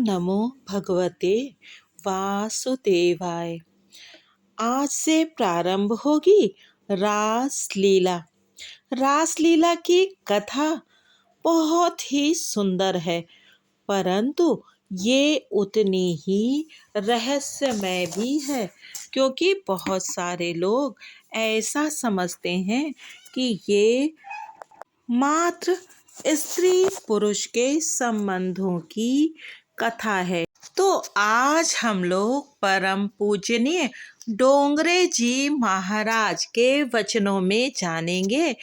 नमो भगवते वासुदेवाय। आज से प्रारंभ होगी रास लीला। रास लीला की कथा बहुत ही सुंदर है, परंतु ये उतनी ही रहस्यमय भी है, क्योंकि बहुत सारे लोग ऐसा समझते हैं कि ये मात्र स्त्री पुरुष के संबंधों की कथा है। तो आज हम लोग परम पूजनीय डोंगरे जी महाराज के वचनों में जानेंगे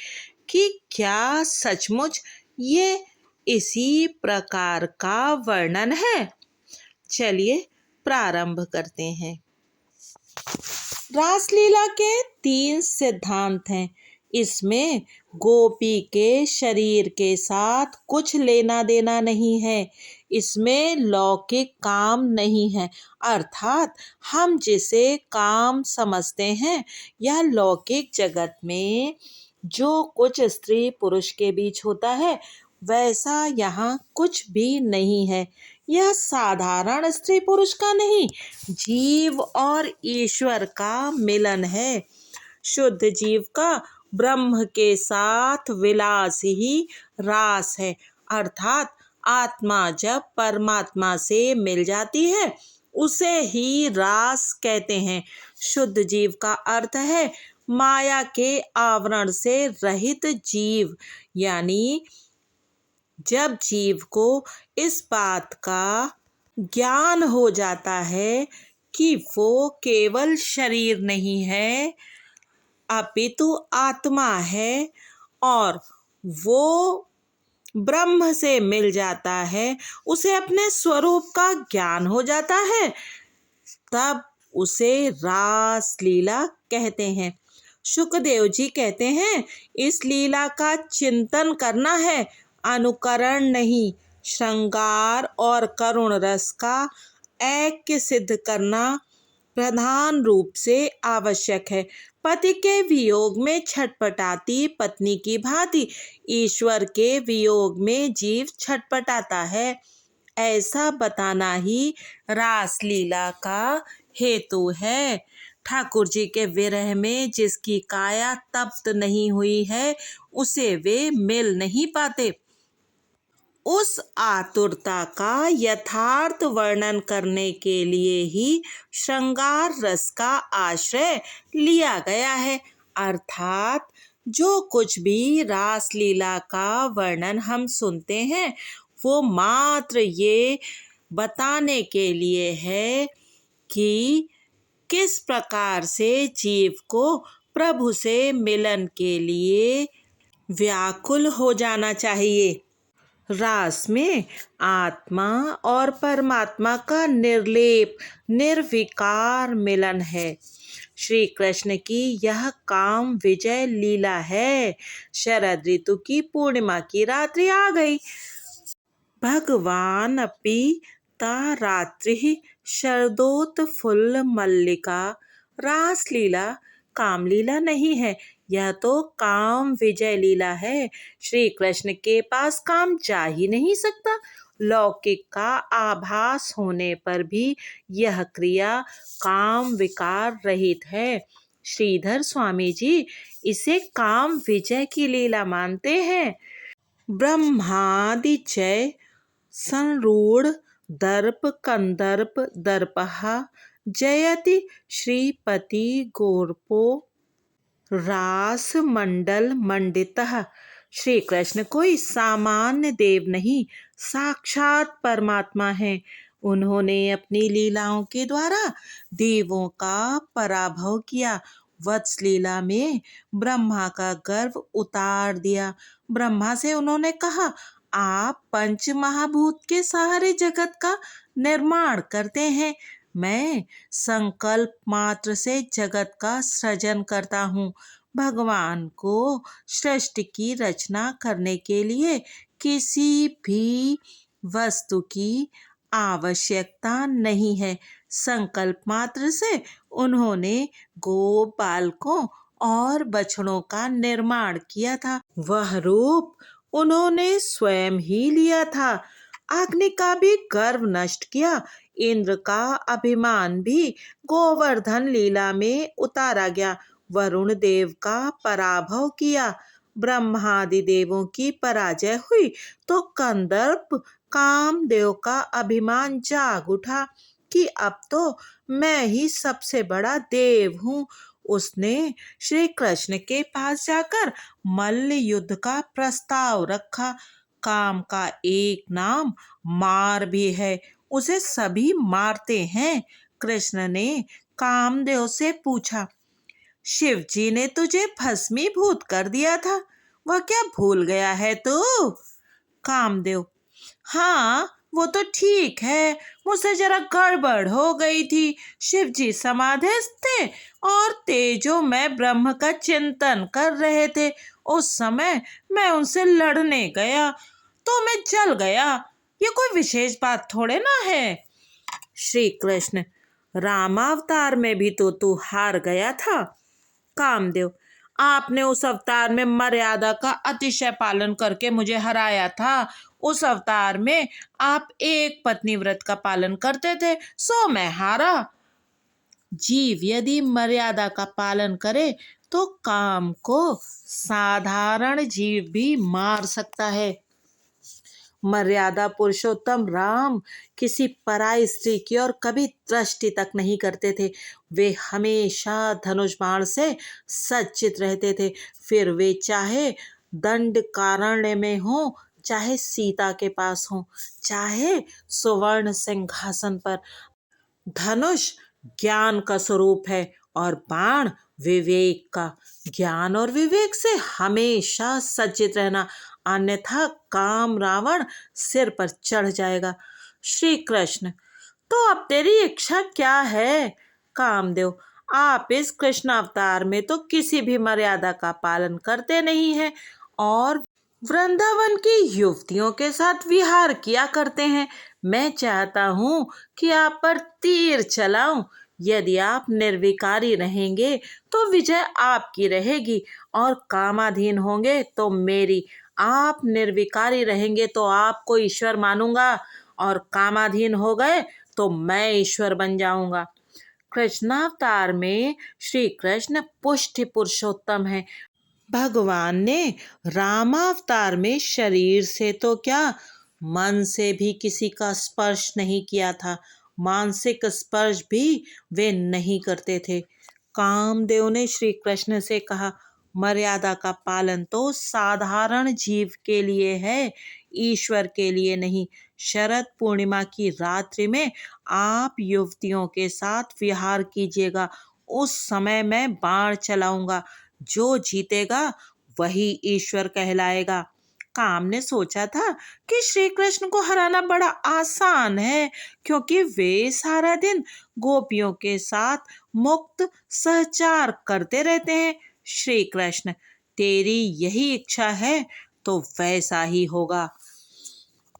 कि क्या सचमुच ये इसी प्रकार का वर्णन है। चलिए प्रारंभ करते हैं। रासलीला के 3 सिद्धांत हैं। इसमें गोपी के शरीर के साथ कुछ लेना देना नहीं है। इसमें लौकिक काम नहीं है, अर्थात हम जिसे काम समझते हैं या लौकिक जगत में जो कुछ स्त्री पुरुष के बीच होता है, वैसा यहाँ कुछ भी नहीं है। यह साधारण स्त्री पुरुष का नहीं, जीव और ईश्वर का मिलन है। शुद्ध जीव का ब्रह्म के साथ विलास ही रास है, अर्थात आत्मा जब परमात्मा से मिल जाती है उसे ही रास कहते हैं। शुद्ध जीव का अर्थ है माया के आवरण से रहित जीव, यानी जब जीव को इस बात का ज्ञान हो जाता है कि वो केवल शरीर नहीं है अपितु आत्मा है और वो ब्रह्म से मिल जाता है, उसे अपने स्वरूप का ज्ञान हो जाता है, तब उसे रास लीला कहते हैं। शुकदेव जी कहते हैं, इस लीला का चिंतन करना है, अनुकरण नहीं। श्रृंगार और करुण रस का ऐक्य सिद्ध करना प्रधान रूप से आवश्यक है। पति के वियोग में छटपटाती पत्नी की भांति ईश्वर के वियोग में जीव छटपटाता है, ऐसा बताना ही रासलीला का हेतु है। ठाकुर जी के विरह में जिसकी काया तप्त नहीं हुई है, उसे वे मिल नहीं पाते। उस आतुरता का यथार्थ वर्णन करने के लिए ही श्रृंगार रस का आश्रय लिया गया है, अर्थात जो कुछ भी रासलीला का वर्णन हम सुनते हैं वो मात्र ये बताने के लिए है कि किस प्रकार से जीव को प्रभु से मिलन के लिए व्याकुल हो जाना चाहिए। रास में आत्मा और परमात्मा का निर्लेप निर्विकार मिलन है। श्री कृष्ण की यह काम विजय लीला है। शरद ऋतु की पूर्णिमा की रात्रि आ गई। भगवान अपि ता रात्रि शरदोत्फुल्ल मल्लिका। रासलीला कामलीला नहीं है, यह तो काम विजय लीला है। श्री कृष्ण के पास काम जा ही नहीं सकता। लौकिक का आभास होने पर भी यह क्रिया काम विकार रहित है। श्रीधर स्वामी जी इसे काम विजय की लीला मानते हैं। ब्रह्मादिचय संरूढ़ दर्प कंदर्प दर्पहा जयति श्रीपति गोरपो रास मंडल मंडितः। श्री कृष्ण कोई सामान्य देव नहीं, साक्षात परमात्मा है। उन्होंने अपनी लीलाओं के द्वारा देवों का पराभव किया। वत्स लीला में ब्रह्मा का गर्व उतार दिया। ब्रह्मा से उन्होंने कहा, आप पंच महाभूत के सहारे जगत का निर्माण करते हैं, मैं संकल्प मात्र से जगत का सृजन करता हूँ। भगवान को सृष्टि की रचना करने के लिए किसी भी वस्तु की आवश्यकता नहीं है। संकल्प मात्र से उन्होंने गो बालकों और बछड़ों का निर्माण किया था। वह रूप उन्होंने स्वयं ही लिया था। अग्नि का भी गर्व नष्ट किया, इंद्र का अभिमान भी गोवर्धन लीला में उतारा गया, वरुण देव का पराभव किया, ब्रह्मादि देवों की पराजय हुई, तो कंदर्प कामदेव का अभिमान जाग उठा कि अब तो मैं ही सबसे बड़ा देव हूँ। उसने श्री कृष्ण के पास जाकर मल्ल युद्ध का प्रस्ताव रखा। काम का एक नाम मार भी है, उसे सभी मारते हैं। कृष्ण ने कामदेव से पूछा, शिव जी ने तुझे भस्मीभूत कर दिया था, वह क्या भूल गया है तू? कामदेव, हाँ वो तो ठीक है, मुझसे जरा गड़बड़ हो गई थी। शिव जी समाधिस्थ थे और तेजो में ब्रह्म का चिंतन कर रहे थे। उस समय मैं उनसे लड़ने गया तो मैं जल गया, ये कोई विशेष बात थोड़े ना है। श्री कृष्ण, रामावतार में भी तो तू हार गया था। कामदेव, आपने उस अवतार में मर्यादा का अतिशय पालन करके मुझे हराया था। उस अवतार में आप एक पत्नी व्रत का पालन करते थे, सो मैं हारा। जीव यदि मर्यादा का पालन करे तो काम को साधारण जीव भी मार सकता है। मर्यादा पुरुषोत्तम राम किसी पराई स्त्री की ओर कभी दृष्टि तक नहीं करते थे। वे हमेशा धनुष बाण से सज्जित रहते थे, फिर वे चाहे दंडकारण्य में हो, चाहे सीता के पास हो, चाहे सुवर्ण सिंहासन पर। धनुष ज्ञान का स्वरूप है और बाण विवेक का। ज्ञान और विवेक से हमेशा सज्जित रहना, अन्यथा काम रावण सिर पर चढ़ जाएगा। श्री कृष्ण, तो अब तेरी इच्छा क्या है? कामदेव, आप इस कृष्ण अवतार में तो किसी भी मर्यादा का पालन करते नहीं हैं और वृंदावन की युवतियों के साथ विहार किया करते हैं। मैं चाहता हूँ कि आप पर तीर चलाऊं। यदि आप निर्विकारी रहेंगे तो विजय आपकी रहेगी और कामाधीन होंगे तो मेरी। आप निर्विकारी रहेंगे तो आपको ईश्वर मानूंगा और कामाधीन हो गए तो मैं ईश्वर बन जाऊंगा। कृष्णावतार में श्री कृष्ण पुष्टि पुरुषोत्तम है। भगवान ने रामावतार में शरीर से तो क्या, मन से भी किसी का स्पर्श नहीं किया था। मानसिक स्पर्श भी वे नहीं करते थे। कामदेव ने श्री कृष्ण से कहा, मर्यादा का पालन तो साधारण जीव के लिए है, ईश्वर के लिए नहीं। शरद पूर्णिमा की रात्रि में आप युवतियों के साथ विहार कीजिएगा। उस समय मैं बाण चलाऊंगा, जो जीतेगा वही ईश्वर कहलाएगा। काम ने सोचा था कि श्री कृष्ण को हराना बड़ा आसान है, क्योंकि वे सारा दिन गोपियों के साथ मुक्त सहचार करते रहते हैं। श्री कृष्ण, तेरी यही इच्छा है तो वैसा ही होगा।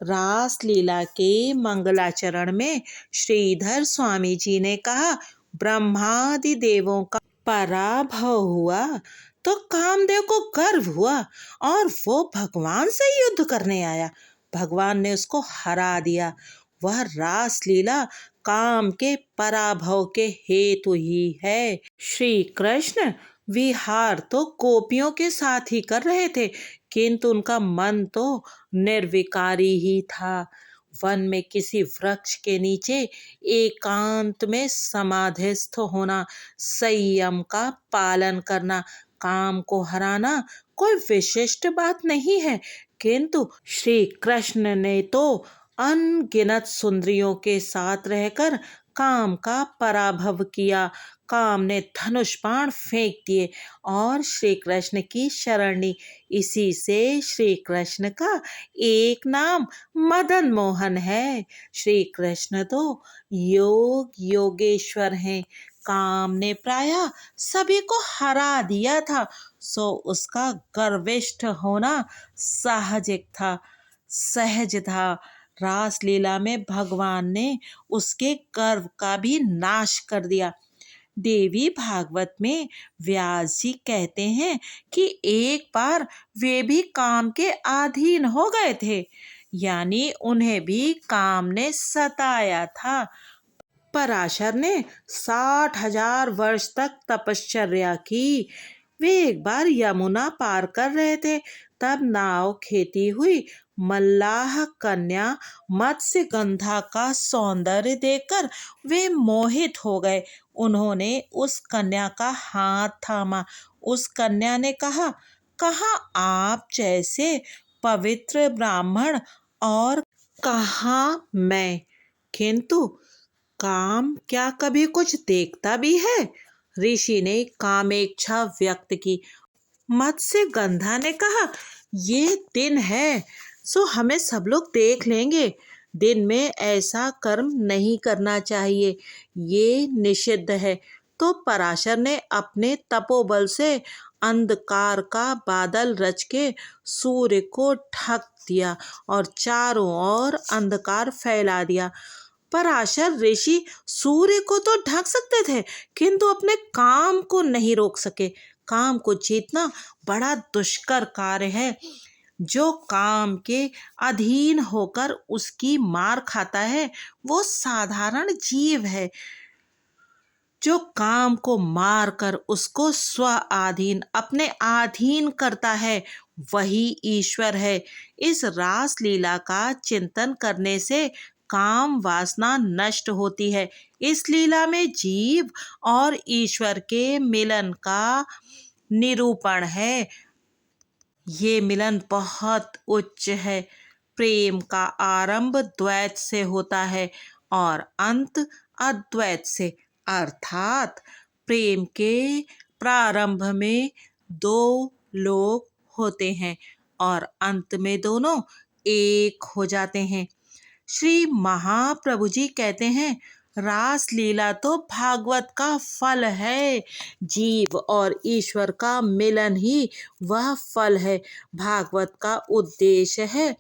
रास लीला के मंगलाचरण में श्रीधर स्वामी जी ने कहा, ब्रह्मादि देवों का पराभव हुआ तो कामदेव को गर्व हुआ और वो भगवान से युद्ध करने आया। भगवान ने उसको हरा दिया। वह रास लीला काम के पराभव के हेतु ही है। श्री कृष्ण विहार तो गोपियों के साथ ही कर रहे थे, किंतु उनका मन तो निर्विकारी ही था। वन में किसी वृक्ष के नीचे एकांत में समाधिस्थ होना, संयम का पालन करना, काम को हराना कोई विशिष्ट बात नहीं है। किंतु श्री कृष्ण ने तो अनगिनत सुंदरियों के साथ रहकर काम का पराभव किया। काम ने धनुष बाण फेंक दिए और श्री कृष्ण की शरण ली। इसी से श्री कृष्ण का एक नाम मदन मोहन है। श्री कृष्ण तो योग योगेश्वर हैं। काम ने प्रायः सभी को हरा दिया था, सो उसका गर्विष्ठ होना सहज था। रास लीला में भगवान ने उसके गर्व का भी नाश कर दिया। देवी भागवत में व्यास जी कहते हैं कि एक बार वे भी काम के अधीन हो गए थे, यानी उन्हें भी काम ने सताया था। पराशर ने 60,000 वर्ष तक तपश्चर्या की। वे एक बार यमुना पार कर रहे थे, तब नाव खेती हुई। मल्लाह कन्या मत्स्यगंधा का सौंदर्य देखकर वे मोहित हो गए। उन्होंने उस कन्या का हाथ थामा। उस कन्या ने कहा, कहाँ आप जैसे पवित्र ब्राह्मण और कहाँ मैं, किंतु काम क्या कभी कुछ देखता भी है? ऋषि ने कामेच्छा व्यक्त की। मत्स्यगंधा ने कहा, ये दिन है, सो हमें सब लोग देख लेंगे। दिन में ऐसा कर्म नहीं करना चाहिए, ये निषिद्ध है। तो पराशर ने अपने तपोबल से अंधकार का बादल रच के सूर्य को ढक दिया और चारों ओर अंधकार फैला दिया। पराशर ऋषि सूर्य को तो ढक सकते थे, किंतु अपने काम को नहीं रोक सके। काम को जीतना बड़ा दुष्कर कार्य है। जो काम के अधीन होकर उसकी मार खाता है, वो साधारण जीव है। जो काम को मार कर उसको स्व आधीन, अपने अधीन करता है, वही ईश्वर है। इस रास लीला का चिंतन करने से काम वासना नष्ट होती है। इस लीला में जीव और ईश्वर के मिलन का निरूपण है। ये मिलन बहुत उच्च है। प्रेम का आरंभ द्वैत से होता है और अंत अद्वैत से, अर्थात प्रेम के प्रारंभ में दो लोग होते हैं और अंत में दोनों एक हो जाते हैं। श्री महाप्रभु जी कहते हैं, रास लीला तो भागवत का फल है। जीव और ईश्वर का मिलन ही वह फल है। भागवत का उद्देश्य है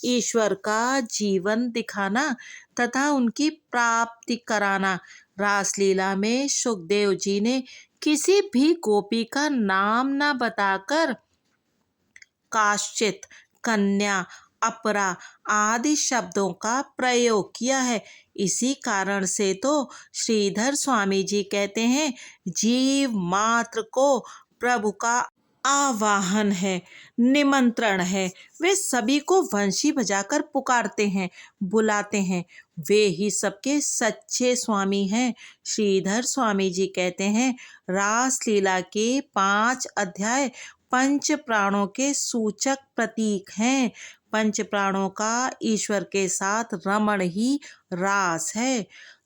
ईश्वर का जीवन दिखाना तथा उनकी प्राप्ति कराना। रासलीला में सुखदेव जी ने किसी भी गोपी का नाम न बताकर काश्चित, कन्या, अपरा आदि शब्दों का प्रयोग किया है। इसी कारण से तो श्रीधर स्वामी जी कहते हैं, जीव मात्र को प्रभु का आवाहन है, निमंत्रण है। वे सभी को वंशी बजाकर पुकारते हैं, बुलाते हैं। वे ही सबके सच्चे स्वामी हैं। श्रीधर स्वामी जी कहते हैं, रास लीला के 5 अध्याय पंच प्राणों के सूचक प्रतीक हैं। पंच प्राणों का ईश्वर के साथ रमण ही रास है।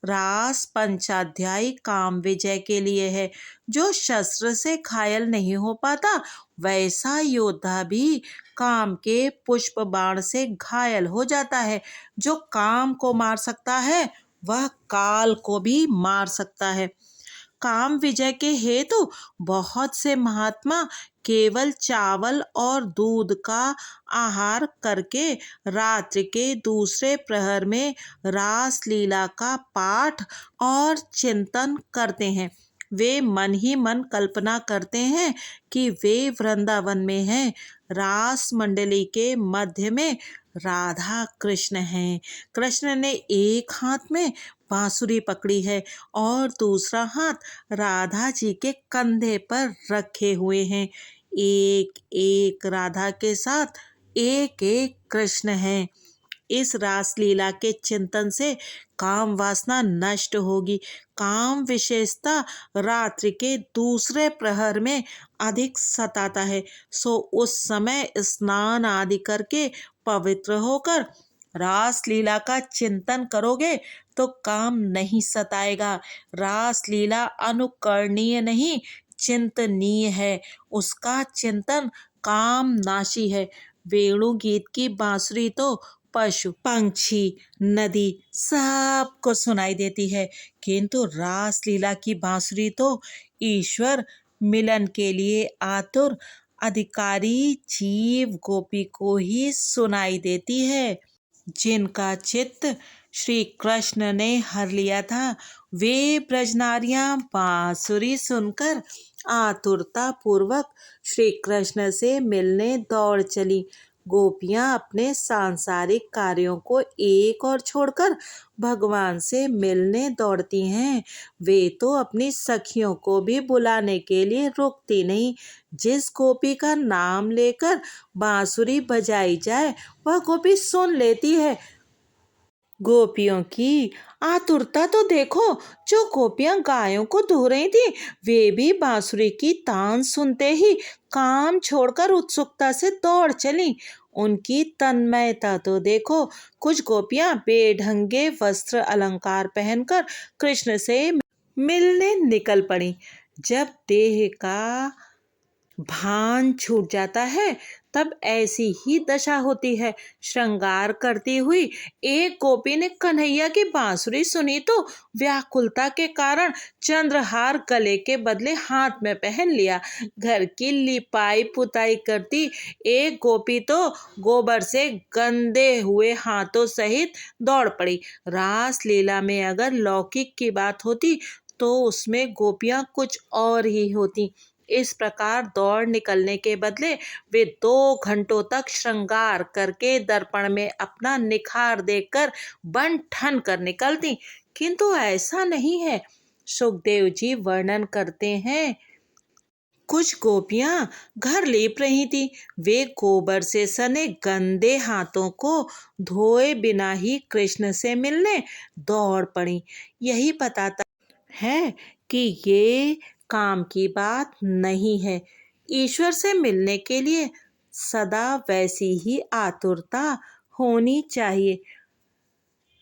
रास पंचाध्यायी काम विजय के लिए है। जो शस्त्र से घायल नहीं हो पाता, वैसा योद्धा भी काम के पुष्प बाण से घायल हो जाता है। जो काम को मार सकता है, वह काल को भी मार सकता है। काम विजय के हेतु बहुत से महात्मा केवल चावल और दूध का आहार करके रात्रि के दूसरे प्रहर में रास लीला का पाठ और चिंतन करते हैं। वे मन ही मन कल्पना करते हैं कि वे वृंदावन में हैं। रास मंडली के मध्य में राधा कृष्ण हैं। कृष्ण ने एक हाथ में बांसुरी पकड़ी है और दूसरा हाथ राधा जी के कंधे पर रखे हुए हैं। एक एक राधा के साथ एक एक कृष्ण हैं। इस रासलीला के चिंतन से काम वासना नष्ट होगी। काम विशेषता रात्रि के दूसरे प्रहर में अधिक सताता है, सो उस समय स्नान आदि करके पवित्र होकर रासलीला का चिंतन करोगे तो काम नहीं सताएगा। रासलीला अनुकरणीय नहीं, चिंतनीय है। उसका चिंतन काम नाशी है। वेणुगीत की बांसुरी तो पशु पंछी नदी सबको सुनाई देती है, किंतु रासलीला की बांसुरी तो ईश्वर मिलन के लिए आतुर अधिकारी जीव गोपी को ही सुनाई देती है। जिनका चित्त श्री कृष्ण ने हर लिया था, वे ब्रजनारियां बांसुरी सुनकर आतुरता पूर्वक श्री कृष्ण से मिलने दौड़ चली। गोपियां अपने सांसारिक कार्यों को एक और छोड़कर भगवान से मिलने दौड़ती हैं। वे तो अपनी सखियों को भी बुलाने के लिए रुकती नहीं। जिस गोपी का नाम लेकर बांसुरी बजाई जाए वह गोपी सुन लेती है। गोपियों की आतुरता तो देखो। जो गोपियां गायों को धो रही थी वे भी बांसुरी की तान सुनते ही काम छोड़कर उत्सुकता से दौड़ चली। उनकी तन्मयता तो देखो। कुछ गोपियां बेढंगे वस्त्र अलंकार पहनकर कृष्ण से मिलने निकल पड़ी। जब देह का भान छूट जाता है तब ऐसी ही दशा होती है। श्रृंगार करती हुई एक गोपी ने कन्हैया की बांसुरी सुनी तो व्याकुलता के कारण चंद्रहार गले के बदले हाथ में पहन लिया। घर की लिपाई पुताई करती एक गोपी तो गोबर से गंदे हुए हाथों सहित दौड़ पड़ी। रास लीला में अगर लौकिक की बात होती तो उसमें गोपियां कुछ और ही होती। इस प्रकार दौड़ निकलने के बदले वे 2 घंटों तक श्रृंगार करके दर्पण में अपना निखार देखकर बन ठन कर निकलती। किंतु ऐसा नहीं है। सुखदेव जी वर्णन करते हैं, कुछ गोपियां घर लीप रही थी। वे गोबर से सने गंदे हाथों को धोए बिना ही कृष्ण से मिलने दौड़ पड़ी। यही बताता है कि ये काम की बात नहीं है। ईश्वर से मिलने के लिए सदा वैसी ही आतुरता होनी चाहिए।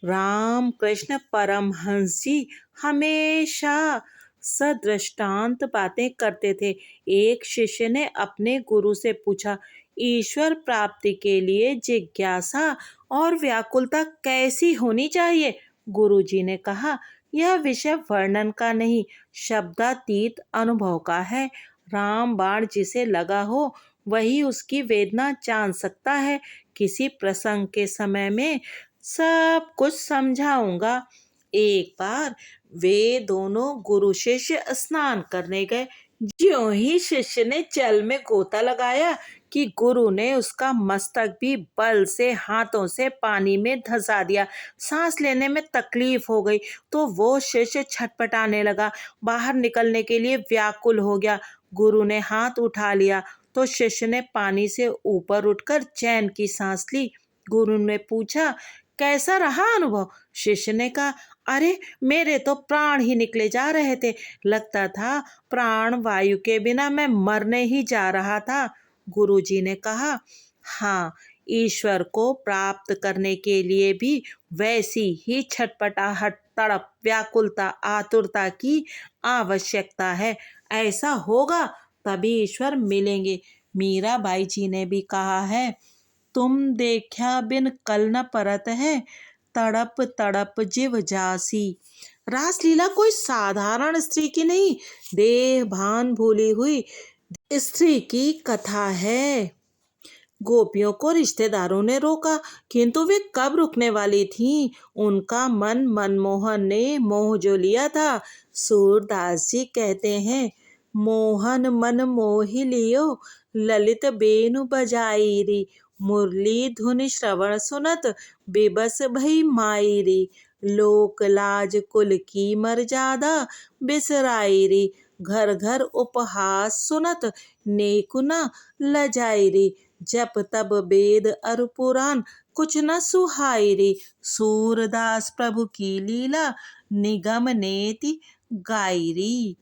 राम कृष्ण परमहंस जी हमेशा सदृष्टांत बातें करते थे। एक शिष्य ने अपने गुरु से पूछा, ईश्वर प्राप्ति के लिए जिज्ञासा और व्याकुलता कैसी होनी चाहिए? गुरुजी ने कहा, यह विषय वर्णन का नहीं, शब्दातीत अनुभव का है। राम बाण जिसे लगा हो वही उसकी वेदना जान सकता है। किसी प्रसंग के समय में सब कुछ समझाऊंगा। एक बार वे दोनों गुरु शिष्य स्नान करने गए। ज्यों ही शिष्य ने जल में गोता लगाया कि गुरु ने उसका मस्तक भी बल से हाथों से पानी में धंसा दिया। सांस लेने में तकलीफ हो गई तो वो शिष्य छटपटाने लगा, बाहर निकलने के लिए व्याकुल हो गया। गुरु ने हाथ उठा लिया तो शिष्य ने पानी से ऊपर उठकर चैन की सांस ली। गुरु ने पूछा, कैसा रहा अनुभव? शिष्य ने कहा, अरे मेरे तो प्राण ही निकले जा रहे थे। लगता था प्राण वायु के बिना मैं मरने ही जा रहा था। गुरुजी ने कहा, हाँ, ईश्वर को प्राप्त करने के लिए भी वैसी ही छटपटाहट, तड़प, व्याकुलता, आतुरता की आवश्यकता है। ऐसा होगा तभी ईश्वर मिलेंगे। मीराबाई जी ने भी कहा है, तुम देखा बिन कल न परत है, तड़प तड़प जिव जासी। रासलीला कोई साधारण स्त्री की नहीं, देह भान भूली हुई स्त्री की कथा है। गोपियों को रिश्तेदारों ने रोका किंतु वे कब रुकने वाली थीं। उनका मन मनमोहन ने मोह जो लिया था। सूरदास जी कहते हैं, मोहन मन मोहि लियो, ललित बेनु बजाई री, मुरली धुन श्रवण सुनत, बेबस भई माई री, लोक लाज कुल की मर्यादा, बिसराई री, घर घर उपहास सुनत, नेकु न लजाई री, जप तब वेद अरु पुराण, कुछ न सुहाई रे। सूरदास प्रभु की लीला, निगम नेति गाई री।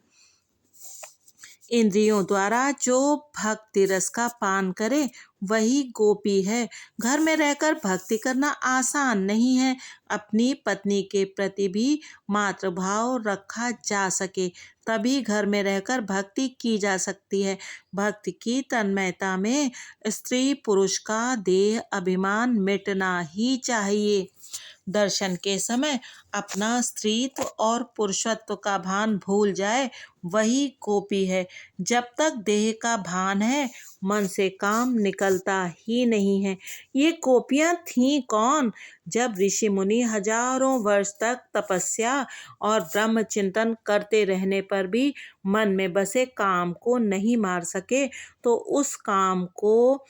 इंद्रियों द्वारा जो भक्ति रस का पान करे वही गोपी है। घर में रहकर भक्ति करना आसान नहीं है। अपनी पत्नी के प्रति भी मातृभाव रखा जा सके तभी घर में रहकर भक्ति की जा सकती है। भक्ति की तन्मयता में स्त्री पुरुष का देह अभिमान मिटना ही चाहिए। दर्शन के समय अपना स्त्रीत्व और पुरुषत्व का भान भूल जाए वही गोपी है। जब तक देह का भान है मन से काम निकलता ही नहीं है। ये गोपियां थीं कौन? जब ऋषि मुनि हजारों वर्ष तक तपस्या और ब्रह्म चिंतन करते रहने पर भी मन में बसे काम को नहीं मार सके तो उस काम को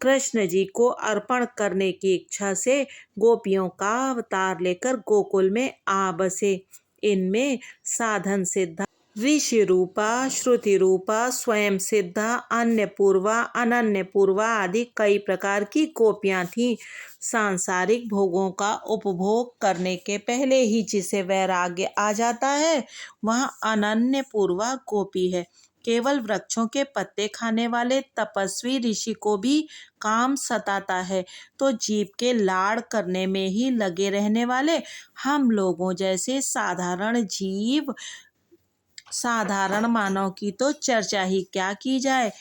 कृष्ण जी को अर्पण करने की इच्छा से गोपियों का अवतार लेकर गोकुल में आ बसे। इनमें साधन सिद्धा, ऋषि रूपा, श्रुति रूपा, स्वयं सिद्धा, अन्नपूर्वा, अनन्यपूर्वा आदि कई प्रकार की गोपियां थीं। सांसारिक भोगों का उपभोग करने के पहले ही जिसे वैराग्य आ जाता है वह अनन्यपूर्वा गोपी है। केवल वृक्षों के पत्ते खाने वाले तपस्वी ऋषि को भी काम सताता है, तो जीव के लाड़ करने में ही लगे रहने वाले हम लोगों जैसे साधारण मानव की तो चर्चा ही क्या की जाए।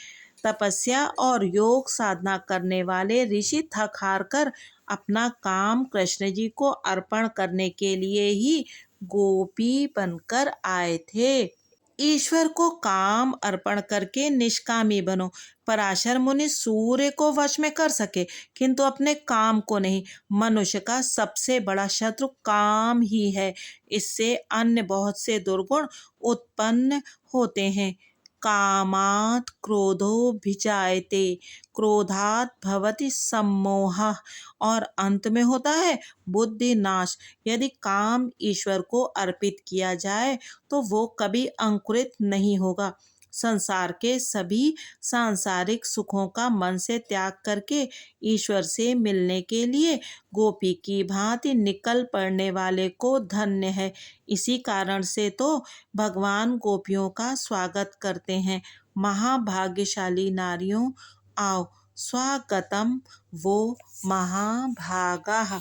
तपस्या और योग साधना करने वाले ऋषि थक हार कर अपना काम कृष्ण जी को अर्पण करने के लिए ही गोपी बनकर आए थे। ईश्वर को काम अर्पण करके निष्कामी बनो। पराशर मुनि सूर्य को वश में कर सके किंतु अपने काम को नहीं। मनुष्य का सबसे बड़ा शत्रु काम ही है। इससे अन्य बहुत से दुर्गुण उत्पन्न होते हैं। कामात् क्रोधो भिजायते, क्रोधात् भवति सम्मोहः, और अंत में होता है बुद्धि नाश। यदि काम ईश्वर को अर्पित किया जाए तो वो कभी अंकुरित नहीं होगा। संसार के सभी सांसारिक सुखों का मन से त्याग करके ईश्वर से मिलने के लिए गोपी की भांति निकल पड़ने वाले को धन्य है। इसी कारण से तो भगवान गोपियों का स्वागत करते हैं। महाभाग्यशाली नारियों, आओ स्वागतम वो महाभागाः।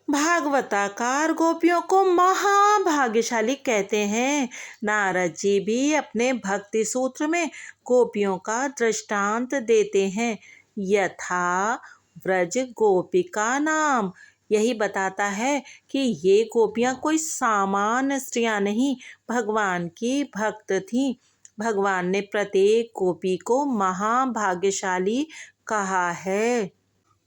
भागवताकार गोपियों को महाभाग्यशाली कहते हैं। नारद जी भी अपने भक्ति सूत्र में गोपियों का दृष्टांत देते हैं। यथा व्रज गोपिका नाम, यही बताता है कि ये गोपियां कोई सामान्य स्त्रियां नहीं, भगवान की भक्त थीं। भगवान ने प्रत्येक गोपी को महाभाग्यशाली कहा है।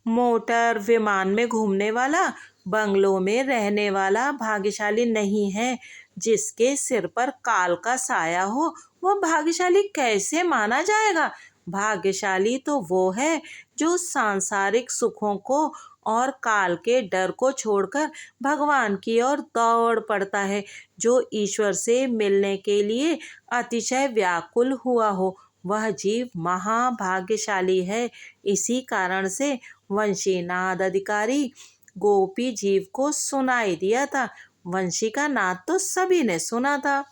मोटर विमान में घूमने वाला, बंगलों में रहने वाला भाग्यशाली नहीं है। जिसके सिर पर काल का साया हो वह भाग्यशाली कैसे माना जाएगा। भाग्यशाली तो वो है जो सांसारिक सुखों को और काल के डर को छोड़कर भगवान की ओर दौड़ पड़ता है, जो ईश्वर से मिलने के लिए अतिशय व्याकुल हुआ हो। वह जीव महाभाग्यशाली है। इसी कारण से वंशीनाद अधिकारी गोपी जीव को सुनाई दिया था। वंशी का नाद तो सभी ने सुना था।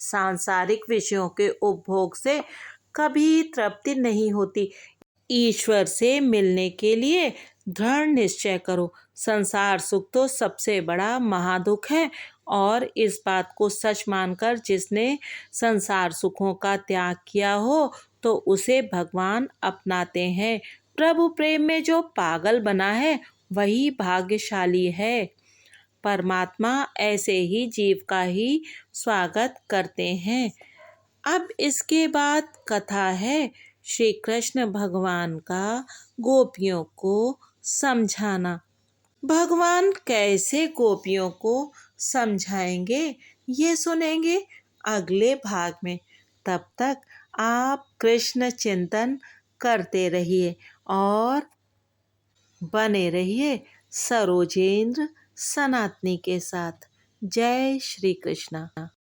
सांसारिक विषयों के उपभोग से कभी तृप्ति नहीं होती। ईश्वर से मिलने के लिए दृढ़ निश्चय करो। संसार सुख तो सबसे बड़ा महादुख है, और इस बात को सच मानकर जिसने संसार सुखों का त्याग किया हो तो उसे भगवान अपनाते हैं। प्रभु प्रेम में जो पागल बना है वही भाग्यशाली है। परमात्मा ऐसे ही जीव का ही स्वागत करते हैं। अब इसके बाद कथा है श्री कृष्ण भगवान का गोपियों को समझाना। भगवान कैसे गोपियों को समझाएंगे ये सुनेंगे अगले भाग में। तब तक आप कृष्ण चिंतन करते रहिए और बने रहिए सरोजेंद्र सनातनी के साथ। जय श्री कृष्ण।